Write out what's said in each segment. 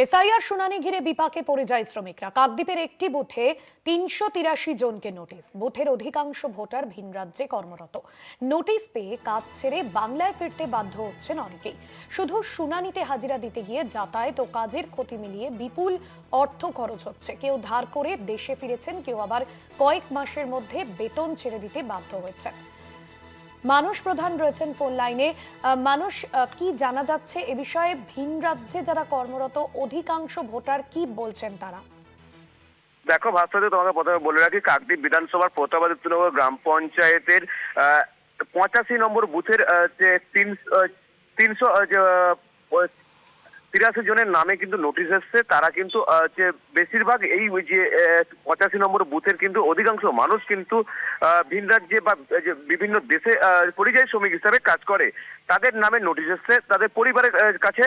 SIR শুনানি ঘিরে বিপাকে পড়ে যায় শ্রমিকরা। কাকদ্বীপের একটি বুথে ৩৮৩ জনকে নোটিশ। বুথের অধিকাংশ ভোটার ভিন রাজ্যে কর্মরত। নোটিশ পেয়ে কাজ ছেড়ে বাংলায় ফিরতে বাধ্য হচ্ছেন অনেকেই। শুধু শুনানিতে হাজিরা দিতে গিয়ে যাতায়াত ও কাজের ক্ষতি মিলিয়ে বিপুল অর্থ খরচ হচ্ছে। কেউ ধার করে দেশে ফিরেছেন, কেউ আবার কয়েক মাসের মধ্যে বেতন ছেড়ে দিতে বাধ্য হয়েছেন। মানুষ প্রধান রয়েছেন ফোন লাইনে। মানুষ, কি জানা যাচ্ছে এ বিষয়ে? ভিন রাজ্যে যারা কর্মরত অধিকাংশ ভোটার কি বলছেন তারা? দেখো ভাস্কর, তোমাকে প্রথমে বলে রাখি, কাকদ্বীপ বিধানসভার প্রতাপাদিত্যনগর গ্রাম পঞ্চায়েতের 85 নম্বর বুথের যে 383 জনের নামে কিন্তু নোটিশ এসছে। তারা কিন্তু যে বেশিরভাগ এই যে 85 নম্বর বুথের কিন্তু অধিকাংশ মানুষ কিন্তু ভিন রাজ্যে বা বিভিন্ন দেশে পরিযায়ী শ্রমিক হিসাবে কাজ করে। তাদের নামে নোটিশ এসছে তাদের পরিবারের কাছে।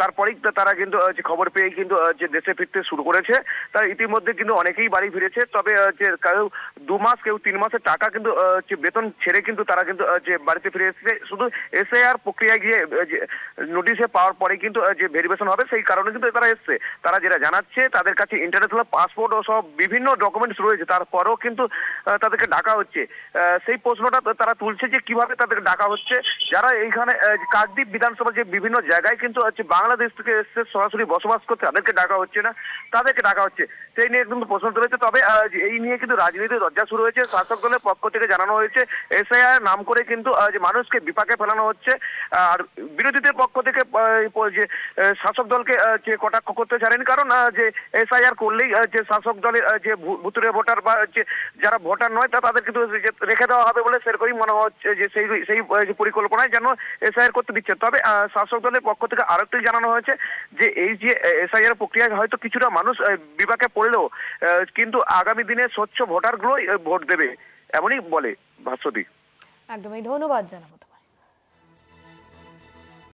তারপরেই তারা কিন্তু যে খবর পেয়ে কিন্তু যে দেশে ফিরতে শুরু করেছে। তার ইতিমধ্যে কিন্তু অনেকেই বাড়ি ফিরেছে। তবে যে কেউ 2 মাস, কেউ 3 মাসের টাকা কিন্তু যে বেতন ছেড়ে কিন্তু তারা কিন্তু যে বাড়িতে ফিরে এসেছে। শুধু এসআইআর প্রক্রিয়ায় গিয়ে যে নোটিশে পাওয়ার পরে কিন্তু যে ভেরিফিকেশন হবে সেই কারণে কিন্তু তারা এসছে। তারা যেটা জানাচ্ছে, তাদের কাছে ইন্টারন্যাশনাল পাসপোর্ট ও সব বিভিন্ন ডকুমেন্টস রয়েছে, তারপরেও কিন্তু তাদেরকে ডাকা হচ্ছে। সেই প্রশ্নটা তারা তুলছে যে কিভাবে তাদেরকে ডাকা হচ্ছে। যারা এইখানে কাকদ্বীপ বিধানসভা যে বিভিন্ন জায়গায় কিন্তু বাংলাদেশ থেকে এসছে সরাসরি বসবাস করতে, তাদেরকে ডাকা হচ্ছে না, তাদেরকে ডাকা হচ্ছে, সেই নিয়ে কিন্তু প্রশ্ন তুলেছে। তবে এই নিয়ে কিন্তু রাজনীতির চর্চা শুরু হয়েছে। শাসক দলের পক্ষ থেকে জানানো হয়েছে এসআইআর নাম করে কিন্তু যে মানুষকে বিপাকে ফেলানো হচ্ছে। আর বিরোধীদের পক্ষ থেকে যে শাসক দলকে যে কটাক্ষ করতে ছাড়েন, কারণ যে এসআইআর করলেই যে শাসক দলের যে ভুতুরে ভোটার বা যে যারা ভোটার নয় তাদের কিন্তু রেখে দেওয়া হবে বলে সেরকমই মনে হচ্ছে যে সেই পরিকল্পনায় যেন এসআইআর করতে দিচ্ছে। তবে শাসক দলের পক্ষ থেকে আরেকটি জানানো হয়েছে যে এই যে এসআইআর প্রক্রিয়ায় হয়তো কিছুটা মানুষ বিপাকে পড়লেও কিন্তু আগামী দিনে স্বচ্ছ ভোটারগুলোই ভোট দেবে, এমনই বলে ভাস্বতী। একদমই, ধন্যবাদ জানাবো।